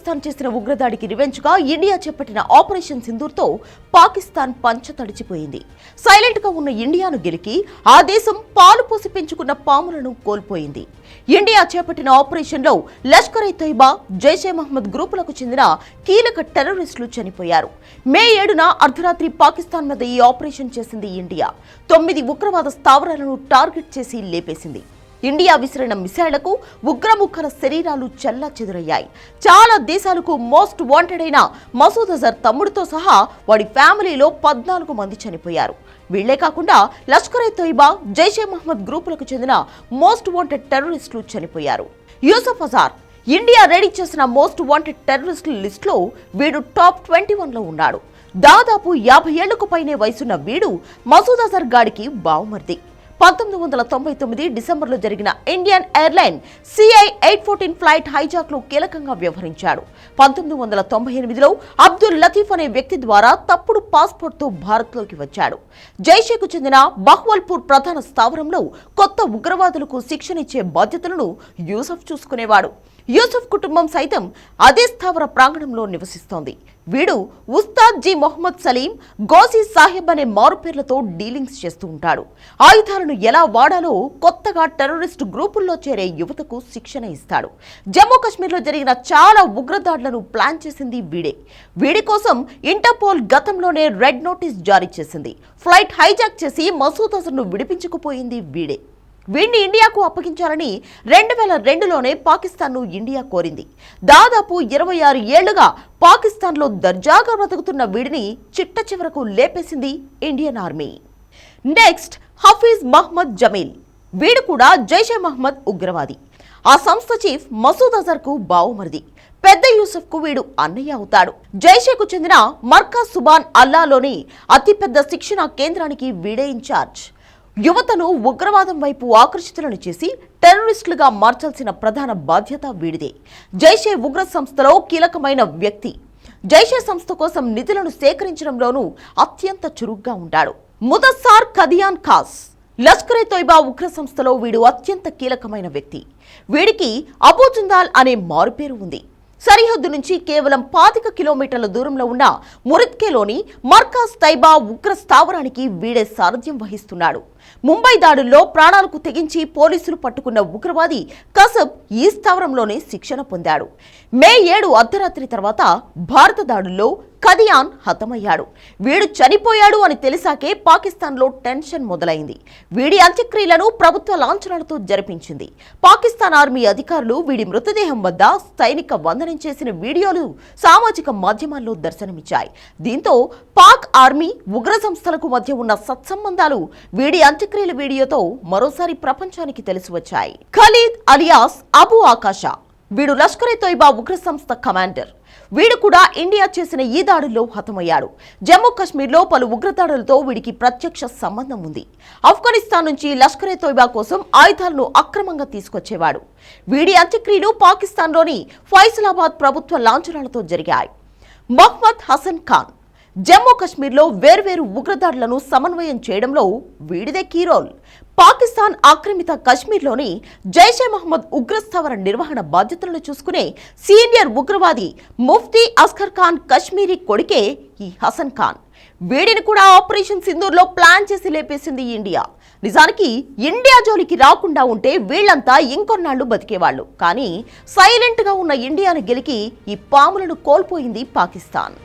పాకిస్తాన్ చేసిన ఉగ్రదాడికి రివెంజ్గా ఇండియా చేపట్టిన ఆపరేషన్ సింధూర్తో పాకిస్తాన్ పంచ తడిచిపోయింది. సైలెంట్గా ఉన్న ఇండియాను గెలికి ఆ దేశం పాలు పోసి పెంచుకున్న పాములను కోల్పోయింది. ఇండియా చేపట్టిన ఆపరేషన్లో లష్కర్-ఇ-తోయిబా, జైష్-ఎ-మహమ్మద్ గ్రూపులకు చెందిన కీలక టెర్రరిస్టులు చనిపోయారు. మే 7న అర్ధరాత్రి పాకిస్తాన్ మీద ఈ ఆపరేషన్ చేసింది ఇండియా. 9 ఉగ్రవాద స్థావరాలను టార్గెట్ చేసి లేపేసింది. ఇండియా విసిరిన మిసైళ్లకు ఉగ్రముఖల శరీరాలు చెల్లాచెదురయ్యాయి. చాలా దేశాలకు మోస్ట్ వాంటెడ్ అయిన మసూద్ అజర్ తమ్ముడితో సహా వాడి ఫ్యామిలీలో 14 మంది చనిపోయారు. వీళ్లే కాకుండా లష్కర్-ఇ-తోయిబా, జైష్-ఎ-మహమ్మద్ గ్రూపులకు చెందిన మోస్ట్ వాంటెడ్ టెర్రరిస్టులు చనిపోయారు. యూసుఫ్ అజార్ ఇండియా రెడీ చేసిన మోస్ట్ వాంటెడ్ టెర్రరిస్టుల లిస్టులో వీడు టాప్ 21లో ఉన్నాడు. దాదాపు 50 ఏళ్లకు పైనే వయసున్న వీడు మసూద్ అజర్ గాడికి బావమర్ది. 1999 డిసెంబర్లో జరిగిన ఇండియన్ ఎయిర్లైన్ CI-814 ఫ్లైట్ హైజాక్లో కీలకంగా వ్యవహరించాడు. 1998లో అబ్దుల్ లతీఫ్ అనే వ్యక్తి ద్వారా తప్పుడు పాస్పోర్ట్తో భారత్లోకి వచ్చాడు. జైషేకు చెందిన బహ్వల్పూర్ ప్రధాన స్థావరంలో కొత్త ఉగ్రవాదులకు శిక్షణ ఇచ్చే బాధ్యతలను యూసఫ్ చూసుకునేవాడు. యూసుఫ్ కుటుంబం సైతం అదే స్థావర ప్రాంగణంలో నివసిస్తోంది. వీడు ఉస్తాద్ జీ మొహమ్మద్ సలీం, గోసీ సాహెబ్ అనే మారుపేర్లతో డీలింగ్స్ చేస్తూ ఉంటాడు. ఆయుధాలను ఎలా వాడాలో కొత్తగా టెర్రరిస్టు గ్రూపుల్లో చేరే యువతకు శిక్షణ ఇస్తాడు. జమ్మూ కాశ్మీర్లో జరిగిన చాలా ఉగ్రదాడులను ప్లాన్ చేసింది వీడే. వీడి కోసం ఇంటర్పోల్ గతంలోనే రెడ్ నోటీస్ జారీ చేసింది. ఫ్లైట్ హైజాక్ చేసి మసూద్ అజర్ను విడిపించుకుపోయింది వీడే. వీడిని ఇండియాకు అప్పగించాలని 2002లోనే పాకిస్తాన్ను ఇండియా కోరింది. దాదాపు 26 ఏళ్లుగా పాకిస్తాన్లో దర్జాగా బ్రతుకుతున్న వీడిని చిట్ట చివరకు లేపేసింది Indian army. Next Hafiz Mohammad Jameel. వీడు కూడా జైష్-ఎ-మహమ్మద్ ఉగ్రవాది. ఆ సంస్థ చీఫ్ మసూద్ అజర్కు బావుమరిది. పెద్ద యూసఫ్కు వీడు అన్నయ్య అవుతాడు. జైషేకు చెందిన మర్కజ్ సుబాన్ అల్లాలోని అతిపెద్ద శిక్షణ కేంద్రానికి వీడే ఇన్ఛార్జ్. యువతను ఉగ్రవాదం వైపు ఆకర్షితులను చేసి టెర్రరిస్టులుగా మార్చాల్సిన ప్రధాన బాధ్యత వీడిదే. జైషే ఉగ్ర సంస్థలో కీలకమైన వ్యక్తి. జైషే సంస్థ కోసం నిధులను సేకరించడంలోనూ అత్యంత చురుగ్గా ఉంటాడు. ముదస్సార్ కదియాన్ ఖాస్ లష్కర్-ఇ-తోయిబా ఉగ్ర సంస్థలో వీడు అత్యంత కీలకమైన వ్యక్తి. వీడికి అబూ జుందాల్ అనే మారుపేరు ఉంది. సరిహద్దు నుంచి కేవలం 25 కిలోమీటర్ల దూరంలో ఉన్న మురిద్కేలోని మర్కజ్ తైబా ఉగ్ర స్థావరానికి వీడే సారథ్యం వహిస్తున్నాడు. ముంబై దాడుల్లో ప్రాణాలకు తెగించి పోలీసులు పట్టుకున్న ఉగ్రవాది కసబ్ ఈ స్థావరంలోనే శిక్షణ పొందాడు. మే 7 అర్ధరాత్రి తర్వాత భారత దాడుల్లో కదియాన్ హతమయ్యాడు. వీడు చనిపోయాడు అని తెలిసాకే పాకిస్తాన్లో టెన్షన్ మొదలైంది. వీడి అంత్యక్రియలను ప్రభుత్వ లాంఛనాలతో జరిపించింది. పాకిస్తాన్ ఆర్మీ అధికారులు వీడి మృతదేహం వద్ద సైనిక వందనం చేసిన వీడియోలు సామాజిక మాధ్యమాల్లో దర్శనమిచ్చాయి. దీంతో పాక్ ఆర్మీ ఉగ్ర సంస్థలకు మధ్య ఉన్న సత్సంబంధాలు వీడి అంత్యక్రియల వీడియోతో మరోసారి ప్రపంచానికి తెలిసివచ్చాయి. ఖలీద్ అలియాస్ అబు ఆకాషా. వీడు లష్కర్-ఇ-తోయిబా ఉగ్ర సంస్థ కమాండర్. వీడు కూడా ఇండియా చేసిన ఈ దాడుల్లో హతమయ్యాడు. జమ్మూ కాశ్మీర్లో పలు ఉగ్రదాడులతో వీడికి ప్రత్యక్ష సంబంధం ఉంది. ఆఫ్ఘనిస్తాన్ నుంచి లష్కర్-ఇ-తోయిబా కోసం ఆయుధాలను అక్రమంగా తీసుకొచ్చేవాడు. వీడి అంత్యక్రియలు పాకిస్తాన్లోని ఫైసలాబాద్ ప్రభుత్వ లాంఛనాలతో జరిగాయి. మొహమ్మద్ హసన్ ఖాన్ జమ్మూ కాశ్మీర్లో వేర్వేరు ఉగ్రదాడులను సమన్వయం చేయడంలో వీడిదే కీ రోల్. పాకిస్తాన్ ఆక్రమిత కశ్మీర్లోని జైష్-ఎ-మహమ్మద్ ఉగ్రస్థావర నిర్వహణ బాధ్యతలను చూసుకునే సీనియర్ ఉగ్రవాది ముఫ్తీ అస్గర్ ఖాన్ కశ్మీరీ కొడుకే ఈ హసన్ ఖాన్. వీడిని కూడా ఆపరేషన్ సింధూర్లో ప్లాన్ చేసి లేపేసింది ఇండియా. నిజానికి ఇండియా జోలికి రాకుండా ఉంటే వీళ్లంతా ఇంకొన్నాళ్లు బతికేవాళ్లు. కానీ సైలెంట్గా ఉన్న ఇండియాను గెలికి ఈ పాములను కోల్పోయింది పాకిస్తాన్.